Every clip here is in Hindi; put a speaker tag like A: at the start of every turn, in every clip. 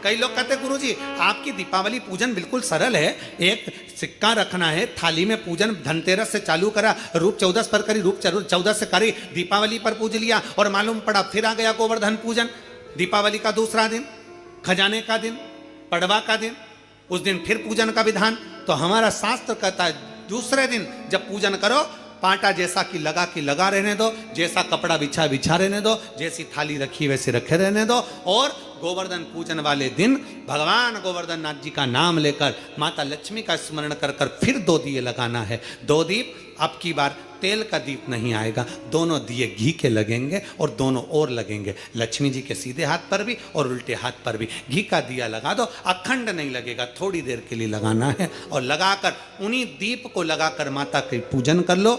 A: कई लोग कहते हैं गुरुजी आपकी दीपावली पूजन बिल्कुल सरल है, एक सिक्का रखना है, थाली में पूजन धनतेरस से चालू करा, रूप 14 पर करी, रूप 14 से करी, दीपावली पर पूज लिया और मालूम पड़ा फिर आ गया गोवर्धन पूजन। दीपावली का दूसरा दिन, खजाने का दिन, पड़वा का दिन, उस दिन फिर पूजन का विधान। तो हमारा शास्त्र कहता है दूसरे दिन जब पूजन करो, पाटा जैसा कि लगा रहने दो, जैसा कपड़ा बिछा रहने दो, जैसी थाली रखी वैसे रखे रहने दो। और गोवर्धन पूजन वाले दिन भगवान गोवर्धन नाथ जी का नाम लेकर माता लक्ष्मी का स्मरण कर कर फिर 2 दिए लगाना है। 2 दीप, अब की बार तेल का दीप नहीं आएगा, दोनों दिए घी के लगेंगे और दोनों ओर लगेंगे, लक्ष्मी जी के सीधे हाथ पर भी और उल्टे हाथ पर भी। घी का दिया लगा दो, अखंड नहीं लगेगा, थोड़ी देर के लिए लगाना है। और लगाकर उन्हीं दीप को लगाकर माता के पूजन कर लो।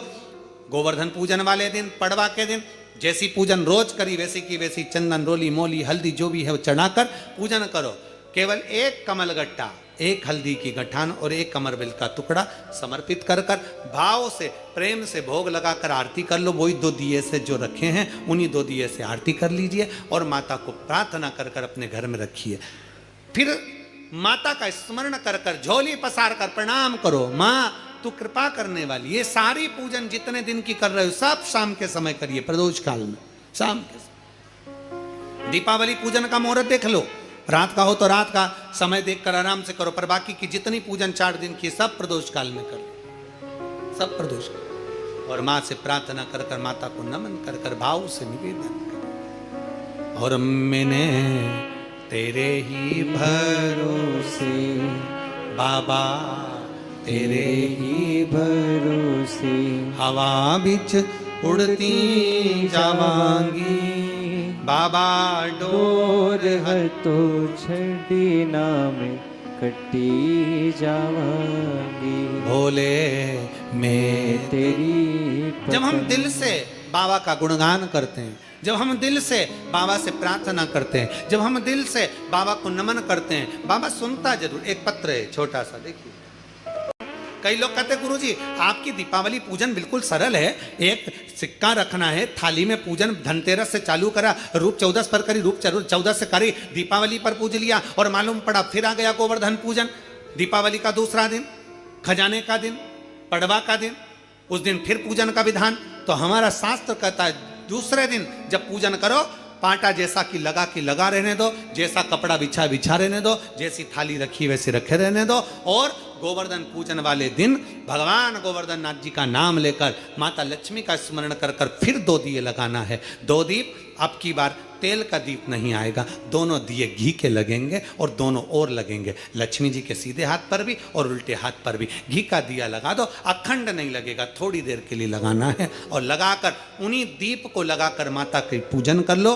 A: गोवर्धन पूजन वाले दिन, पड़वा के दिन जैसी पूजन रोज करी वैसी की वैसी चंदन, रोली, मोली, हल्दी जो भी है वो चढ़ाकर पूजन करो। केवल एक कमल गट्टा, एक हल्दी की गठान और एक कमरबिल का टुकड़ा समर्पित कर कर भाव से प्रेम से भोग लगाकर आरती कर लो। वही 2 दिए से जो रखे हैं उन्हीं 2 दिए से आरती कर लीजिए और माता को प्रार्थना कर कर अपने घर में रखिए। फिर माता का स्मरण कर कर झोली पसार कर प्रणाम करो, माँ तू कृपा करने वाली। ये सारी पूजन जितने दिन की कर रहे हो सब शाम के समय करिए, प्रदोष काल में शाम के समय। दीपावली पूजन का मुहूर्त देख लो, रात का हो तो रात का समय देखकर आराम से करो, पर बाकी की जितनी पूजन 4 दिन की सब प्रदोष काल में करो, सब प्रदोष काल। और माँ से प्रार्थना कर कर, माता को नमन कर कर भाव से निवेदन कर। और मैंने तेरे ही भरोसे बाबा, तेरे ही भरोसे हवा बिच उड़ती जावांगी, बाबा डोर
B: तो छड़ी नाम कटी जावांगी,
A: भोले मैं
B: तेरी।
A: जब हम दिल से बाबा का गुणगान करते हैं, जब हम दिल से बाबा से प्रार्थना करते हैं, जब हम दिल से बाबा को नमन करते हैं, बाबा सुनता जरूर। एक पत्र है छोटा सा, देखिए। कई लोग कहते हैं गुरुजी आपकी दीपावली पूजन बिल्कुल सरल है, एक सिक्का रखना है, थाली में पूजन धनतेरस से चालू करा, रूप 14 पर करी, रूप 14 से करी, दीपावली पर पूज लिया और मालूम पड़ा फिर आ गया गोवर्धन पूजन। दीपावली का दूसरा दिन, खजाने का दिन, पड़वा का दिन, उस दिन फिर पूजन का विधान। तो हमारा शास्त्र कहता है दूसरे दिन जब पूजन करो, पाटा जैसा कि लगा रहने दो, जैसा कपड़ा बिछा रहने दो, जैसी थाली रखी वैसे रखे रहने दो। और गोवर्धन पूजन वाले दिन भगवान गोवर्धन नाथ जी का नाम लेकर माता लक्ष्मी का स्मरण कर कर फिर 2 दिए लगाना है। 2 दीप, अब की बार तेल का दीप नहीं आएगा, दोनों दिए घी के लगेंगे और दोनों ओर लगेंगे, लक्ष्मी जी के सीधे हाथ पर भी और उल्टे हाथ पर भी। घी का दिया लगा दो, अखंड नहीं लगेगा, थोड़ी देर के लिए लगाना है। और लगाकर उन्हीं दीप को लगाकर माता के पूजन कर लो।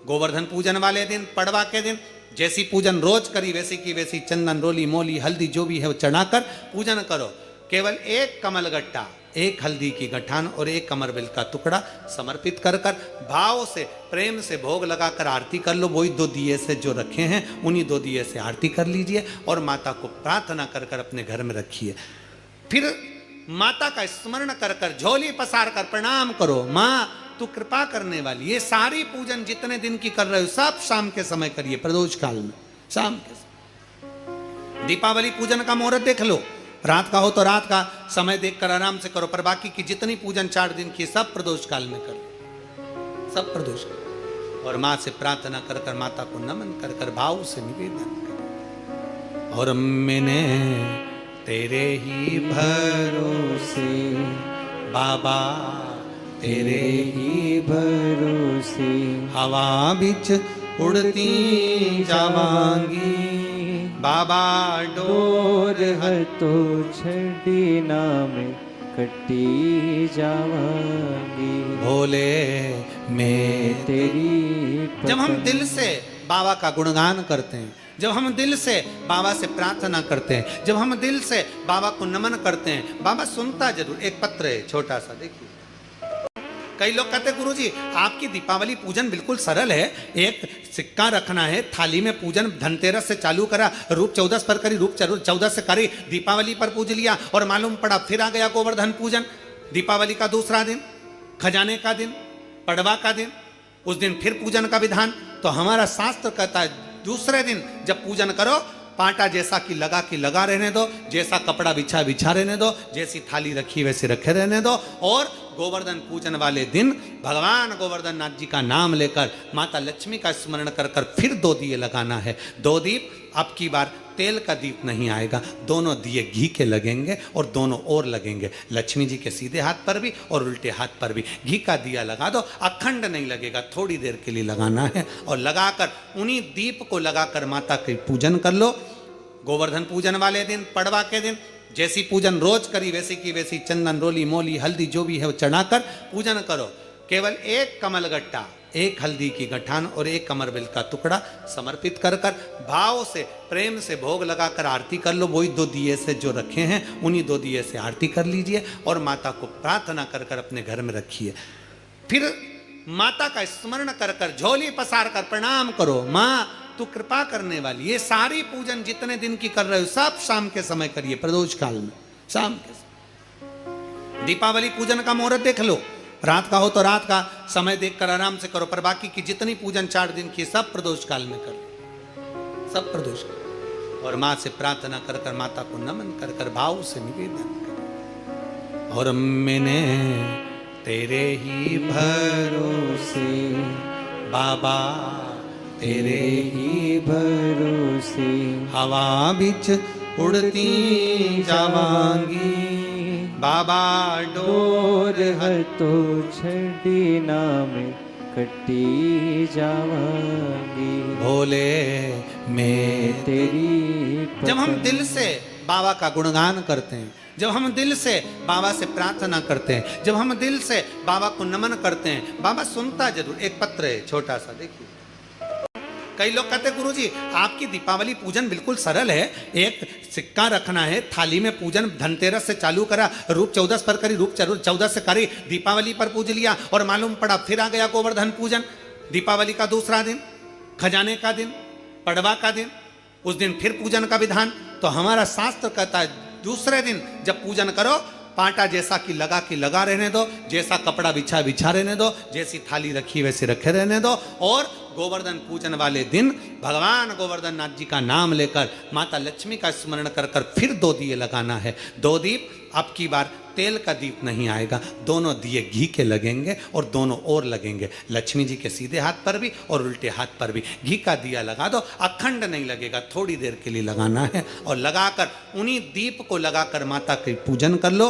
A: गोवर्धन पूजन वाले दिन, पड़वा के दिन जैसी पूजन रोज करी वैसी की वैसी चंदन, रोली, मोली, हल्दी जो भी है वो चढ़ाकर पूजन करो। केवल एक कमल गट्टा, एक हल्दी की गठान और एक कमरबिल का टुकड़ा समर्पित कर कर भाव से प्रेम से भोग लगाकर आरती कर लो। वही 2 दिए से जो रखे हैं उन्हीं 2 दिए से आरती कर लीजिए और माता को प्रार्थना कर कर अपने घर में रखिए। फिर माता का स्मरण कर कर झोली पसार कर प्रणाम करो, माँ तू कृपा करने वाली। ये सारी पूजन जितने दिन की कर रहे हो सब शाम के समय करिए, प्रदोष काल में शाम के समय। दीपावली पूजन का मुहूर्त देख लो, रात का हो तो रात का समय देखकर आराम से करो, पर बाकी की जितनी पूजन 4 दिन की सब प्रदोष काल में करो, सब प्रदोष काल। और माँ से प्रार्थना कर कर, माता को नमन कर कर भाव से निवेदन कर। और मैंने तेरे ही भरोसे बाबा,
B: तेरे ही भरोसे
A: हवा बिच उड़ती जावांगी, बाबा डोर
B: तो छड़ी नाम कटी जावांगी,
A: भोले मैं
B: तेरी।
A: जब हम दिल से बाबा का गुणगान करते हैं, जब हम दिल से बाबा से प्रार्थना करते हैं, जब हम दिल से बाबा को नमन करते हैं, बाबा सुनता जरूर। एक पत्र है छोटा सा, देखिए। कई लोग कहते हैं गुरुजी आपकी दीपावली पूजन बिल्कुल सरल है, एक सिक्का रखना है, थाली में पूजन धनतेरस से चालू करा, रूप 14 पर करी, रूप 14 से करी, दीपावली पर पूज लिया और मालूम पड़ा फिर आ गया गोवर्धन पूजन। दीपावली का दूसरा दिन, खजाने का दिन, पड़वा का दिन, उस दिन फिर पूजन का विधान। तो हमारा शास्त्र कहता है दूसरे दिन जब पूजन करो, पाटा जैसा कि लगा रहने दो, जैसा कपड़ा बिछा रहने दो, जैसी थाली रखी वैसे रखे रहने दो। और गोवर्धन पूजन वाले दिन भगवान गोवर्धन नाथ जी का नाम लेकर माता लक्ष्मी का स्मरण कर कर फिर 2 दिए लगाना है। 2 दीप, अब की बार तेल का दीप नहीं आएगा, दोनों दिए घी के लगेंगे और दोनों ओर लगेंगे, लक्ष्मी जी के सीधे हाथ पर भी और उल्टे हाथ पर भी। घी का दिया लगा दो, अखंड नहीं लगेगा, थोड़ी देर के लिए लगाना है। और लगाकर उन्हीं दीप को लगाकर माता के पूजन कर लो। गोवर्धन पूजन वाले दिन, पड़वा के दिन जैसी पूजन रोज करी वैसी की वैसी चंदन, रोली, मोली, हल्दी जो भी है वो चढ़ाकर पूजन करो। केवल 1 कमलगट्टा, 1 हल्दी की गठान और 1 कमरबेल का टुकड़ा समर्पित कर कर भाव से, प्रेम से भोग लगाकर आरती कर लो। वही 2 दिए से जो रखे हैं उन्हीं 2 दिए से आरती कर लीजिए और माता को प्रार्थना कर कर अपने घर में रखिए। फिर माता का स्मरण कर कर झोली पसार कर प्रणाम करो, माँ तू कृपा करने वाली। ये सारी पूजन जितने दिन की कर रहे हो सब शाम के समय करिए, प्रदोष काल में, शाम के समय। दीपावली पूजन का मुहूर्त देख लो, रात का हो तो रात का समय देखकर आराम से करो, पर बाकी की जितनी पूजन 4 दिन की सब प्रदोष काल में करो, सब प्रदोष काल। और माँ से प्रार्थना कर कर, माता को नमन कर कर भाव से निवेदन कर। और मैंने तेरे ही भरोसे बाबा,
B: तेरे ही भरोसे
A: हवा बिच उड़ती जावांगी बाबा,
B: डोर है तो छड़ी नाम कटी जावांगी।
A: भोले मैं
B: तेरी
A: जब हम दिल से बाबा का गुणगान करते हैं, जब हम दिल से बाबा से प्रार्थना करते हैं, जब हम दिल से बाबा को नमन करते हैं, बाबा सुनता जरूर। एक पत्र है छोटा सा, देखिए। कई लोग कहते हैं गुरुजी आपकी दीपावली पूजन बिल्कुल सरल है, एक सिक्का रखना है, थाली में पूजन धनतेरस से चालू करा, रूप 14 पर करी, रूप 14 से करी, दीपावली पर पूज लिया और मालूम पड़ा फिर आ गया गोवर्धन पूजन। दीपावली का दूसरा दिन, खजाने का दिन, पड़वा का दिन, उस दिन फिर पूजन का विधान। तो हमारा शास्त्र कहता है दूसरे दिन जब पूजन करो, पाटा जैसा कि लगा रहने दो, जैसा कपड़ा बिछा रहने दो, जैसी थाली रखी वैसे रखे रहने दो। और गोवर्धन पूजन वाले दिन भगवान गोवर्धन नाथ जी का नाम लेकर माता लक्ष्मी का स्मरण कर कर फिर 2 दिए लगाना है। 2 दीप, अब की बार तेल का दीप नहीं आएगा, दोनों दिए घी के लगेंगे और दोनों ओर लगेंगे, लक्ष्मी जी के सीधे हाथ पर भी और उल्टे हाथ पर भी। घी का दिया लगा दो, अखंड नहीं लगेगा, थोड़ी देर के लिए लगाना है। और लगाकर उन्हीं दीप को लगाकर माता के पूजन कर लो।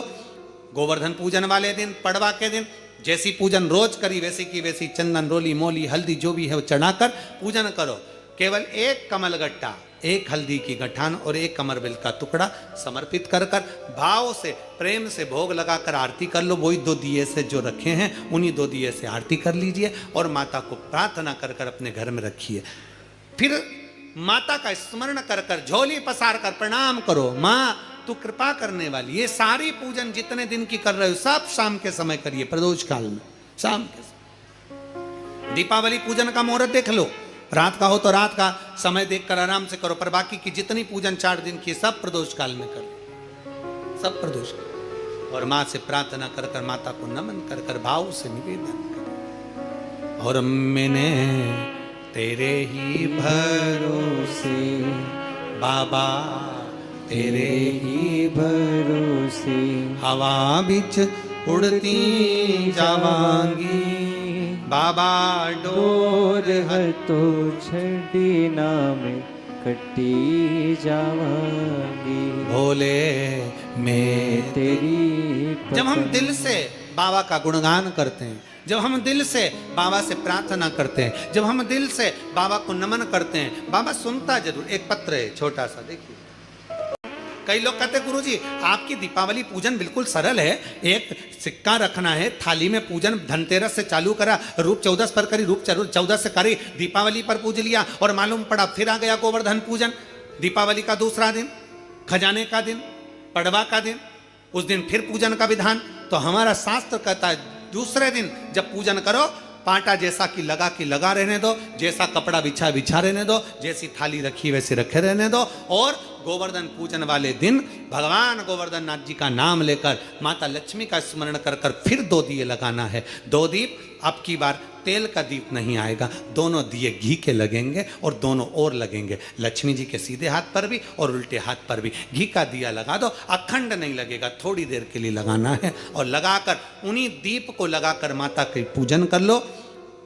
A: गोवर्धन पूजन वाले दिन, पड़वा के दिन जैसी पूजन रोज करी वैसी की वैसी चंदन, रोली, मोली, हल्दी जो भी है वो चढ़ाकर पूजन करो। केवल 1 कमलगट्टा, 1 हल्दी की गठान और 1 कमरबेल का टुकड़ा समर्पित कर कर भाव से, प्रेम से भोग लगाकर आरती कर लो। वही 2 दिए से जो रखे हैं उन्हीं 2 दिए से आरती कर लीजिए और माता को प्रार्थना कर कर अपने घर में रखिए। फिर माता का स्मरण कर कर झोली पसार कर प्रणाम करो, माँ तू कृपा करने वाली। ये सारी पूजन जितने दिन की कर रहे हो सब शाम के समय करिए, प्रदोष काल में, शाम के समय। दीपावली पूजन का मुहूर्त देख लो, रात का हो तो रात का समय देखकर आराम से करो, पर बाकी की जितनी पूजन 4 दिन की सब प्रदोष काल में करो, सब प्रदोष काल। और माँ से प्रार्थना कर कर, माता को नमन कर कर भाव से निवेदन कर। और मैंने तेरे ही भरोसे बाबा,
B: तेरे ही भरोसे
A: हवा बिच उड़ती जावांगी बाबा,
B: डोर है तो छड़ी नाम कटी जावांगी।
A: भोले मैं
B: तेरी
A: जब हम दिल से बाबा का गुणगान करते हैं, जब हम दिल से बाबा से प्रार्थना करते हैं, जब हम दिल से बाबा को नमन करते हैं, बाबा सुनता जरूर। एक पत्र है छोटा सा, देखिए। कई लोग कहते हैं गुरुजी आपकी दीपावली पूजन बिल्कुल सरल है, एक सिक्का रखना है, थाली में पूजन धनतेरस से चालू करा, रूप 14 पर करी, रूप 14 से करी, दीपावली पर पूज लिया और मालूम पड़ा फिर आ गया गोवर्धन पूजन। दीपावली का दूसरा दिन, खजाने का दिन, पड़वा का दिन, उस दिन फिर पूजन का विधान। तो हमारा शास्त्र कहता है दूसरे दिन जब पूजन करो, पाटा जैसा कि लगा रहने दो, जैसा कपड़ा बिछा रहने दो, जैसी थाली रखी वैसे रखे रहने दो। और गोवर्धन पूजन वाले दिन भगवान गोवर्धन नाथ जी का नाम लेकर माता लक्ष्मी का स्मरण कर कर फिर 2 दिए लगाना है। 2 दीप, अब की बार तेल का दीप नहीं आएगा, दोनों दिए घी के लगेंगे और दोनों ओर लगेंगे, लक्ष्मी जी के सीधे हाथ पर भी और उल्टे हाथ पर भी। घी का दिया लगा दो, अखंड नहीं लगेगा, थोड़ी देर के लिए लगाना है और लगाकर उन्हीं दीप को लगाकर माता के पूजन कर लो।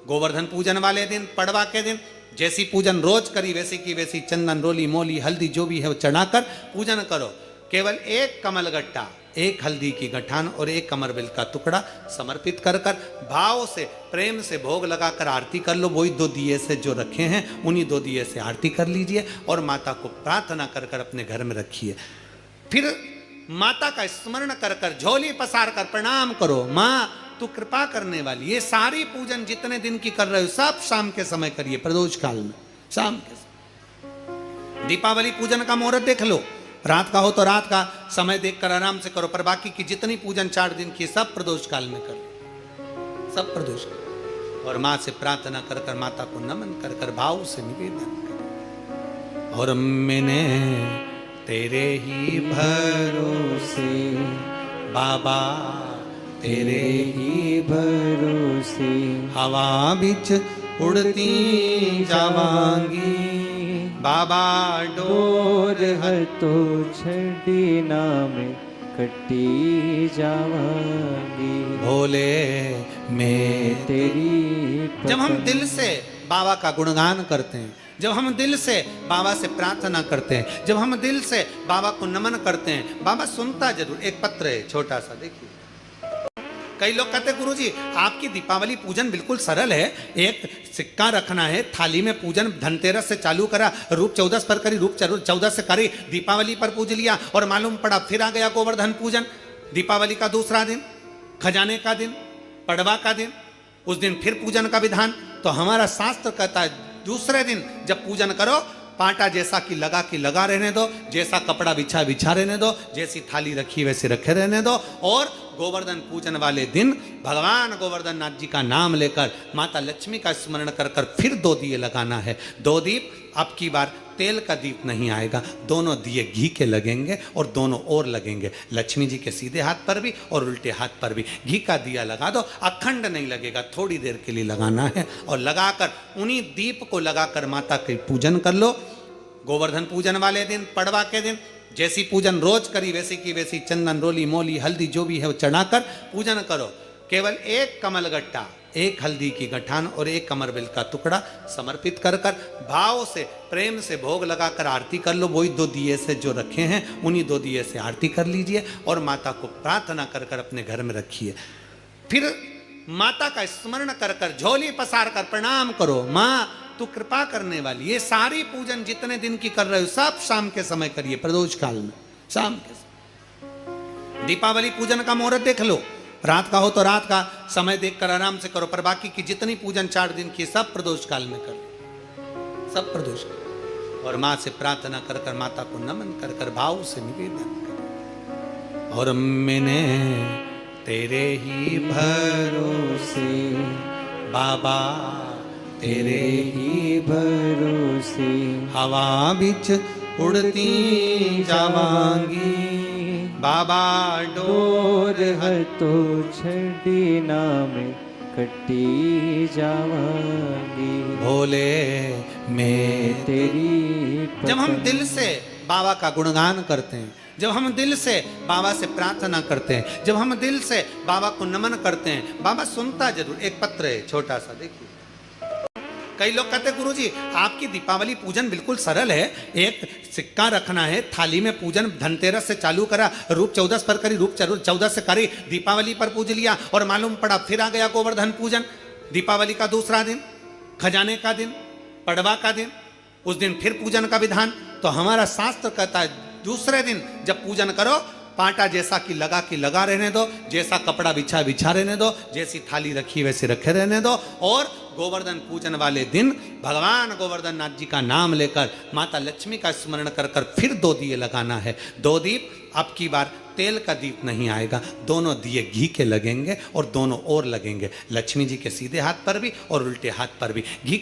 A: गोवर्धन पूजन वाले दिन, पड़वा के दिन जैसी पूजन रोज करी वैसी की वैसी चंदन, रोली, मोली, हल्दी जो भी है वो चढ़ाकर पूजन करो। केवल एक कमल गट्टा, एक हल्दी की गठान और एक कमरबिल का टुकड़ा समर्पित कर कर भाव से प्रेम से भोग लगाकर आरती कर लो। वही 2 दिए से जो रखे हैं उन्हीं 2 दिए से आरती कर लीजिए और माता को प्रार्थना कर कर अपने घर में रखिए। फिर माता का स्मरण कर कर झोली पसार कर प्रणाम करो, माँ तू कृपा करने वाली। ये सारी पूजन जितने दिन की कर रहे हो सब शाम के समय करिए, प्रदोष काल में शाम के समय। दीपावली पूजन का मुहूर्त देख लो, रात का हो तो रात का समय देखकर आराम से करो, पर बाकी की जितनी पूजन 4 दिन की सब प्रदोष काल में करो, सब प्रदोष काल। और माँ से प्रार्थना कर कर माता को नमन कर कर भाव से निवेदन कर, और मैंने तेरे ही भरोसे बाबा,
B: तेरे ही भरोसे
A: हवा बिच उड़ती जावांगी बाबा,
B: डोर है तो छड़ी नाम कटी जावांगी।
A: भोले मैं
B: तेरी
A: जब हम दिल से बाबा का गुणगान करते हैं, जब हम दिल से बाबा से प्रार्थना करते हैं, जब हम दिल से बाबा को नमन करते हैं, बाबा सुनता जरूर। एक पत्र है छोटा सा, देखिए। कई लोग कहते हैं गुरुजी आपकी दीपावली पूजन बिल्कुल सरल है, एक सिक्का रखना है, थाली में पूजन धनतेरस से चालू करा, रूप 14 पर करी, रूप 14 से करी, दीपावली पर पूज लिया और मालूम पड़ा फिर आ गया गोवर्धन पूजन। दीपावली का दूसरा दिन, खजाने का दिन, पड़वा का दिन, उस दिन फिर पूजन का विधान। तो हमारा शास्त्र कहता है दूसरे दिन जब पूजन करो, पाटा जैसा कि लगा रहने दो, जैसा कपड़ा बिछा रहने दो, जैसी थाली रखी वैसे रखे रहने दो। और गोवर्धन पूजन वाले दिन भगवान गोवर्धन नाथ जी का नाम लेकर माता लक्ष्मी का स्मरण कर कर फिर 2 दिए लगाना है। 2 दीप, अब की बार तेल का दीप नहीं आएगा, दोनों दिए घी के लगेंगे और दोनों ओर लगेंगे, लक्ष्मी जी के सीधे हाथ पर भी और उल्टे हाथ पर भी। घी का दिया लगा दो, अखंड नहीं लगेगा, थोड़ी देर के लिए लगाना है और लगाकर उन्हीं दीप को लगाकर माता के पूजन कर लो। गोवर्धन पूजन वाले दिन, पड़वा के दिन जैसी पूजन रोज करी वैसी की वैसी चंदन, रोली, मोली, हल्दी जो भी है वो चढ़ाकर पूजन करो। केवल एक कमल गट्टा, एक हल्दी की गठान और एक कमरबिल का टुकड़ा समर्पित कर कर भाव से प्रेम से भोग लगाकर आरती कर लो। वही 2 दिए से जो रखे हैं उन्हीं 2 दिए से आरती कर लीजिए और माता को प्रार्थना कर कर अपने घर में रखिए। फिर माता का स्मरण कर कर झोली पसार कर प्रणाम करो, माँ तू कृपा करने वाली। ये सारी पूजन जितने दिन की कर रहे हो सब शाम के समय करिए, प्रदोष काल में शाम के समय। दीपावली पूजन का मुहूर्त देख लो, रात का हो तो रात का समय देखकर आराम से करो, पर बाकी की जितनी पूजन 4 दिन की सब प्रदोष काल में करो, सब प्रदोष काल। और माँ से प्रार्थना कर कर माता को नमन कर कर भाव से निवेदन कर, और मैंने तेरे ही भरोसे बाबा,
B: तेरे ही भरोसे
A: हवा बिच उड़ती जावांगी बाबा,
B: डोर है तो छड़ी नाम कटी जावांगी।
A: भोले मैं
B: तेरी
A: जब हम दिल से बाबा का गुणगान करते हैं, जब हम दिल से बाबा से प्रार्थना करते हैं, जब हम दिल से बाबा को नमन करते हैं, बाबा सुनता जरूर। एक पत्र है छोटा सा, देखिए। कई लोग कहते हैं गुरुजी आपकी दीपावली पूजन बिल्कुल सरल है, एक सिक्का रखना है, थाली में पूजन धनतेरस से चालू करा, रूप 14 पर करी, रूप 14 से करी, दीपावली पर पूज लिया और मालूम पड़ा फिर आ गया गोवर्धन पूजन। दीपावली का दूसरा दिन, खजाने का दिन, पड़वा का दिन, उस दिन फिर पूजन का विधान। तो हमारा शास्त्र कहता है दूसरे दिन जब पूजन करो, पाटा जैसा कि लगा रहने दो, जैसा कपड़ा बिछा रहने दो, जैसी थाली रखी वैसे रखे रहने दो। और गोवर्धन पूजन वाले दिन भगवान गोवर्धन नाथ जी का नाम लेकर माता लक्ष्मी का स्मरण कर कर फिर 2 दिए लगाना है। 2 दीप, अब की बार तेल का दीप नहीं आएगा, दोनों दिए घी के लगेंगे और दोनों ओर लगेंगे, लक्ष्मी जी के सीधे हाथ पर भी और उल्टे हाथ पर भी। घी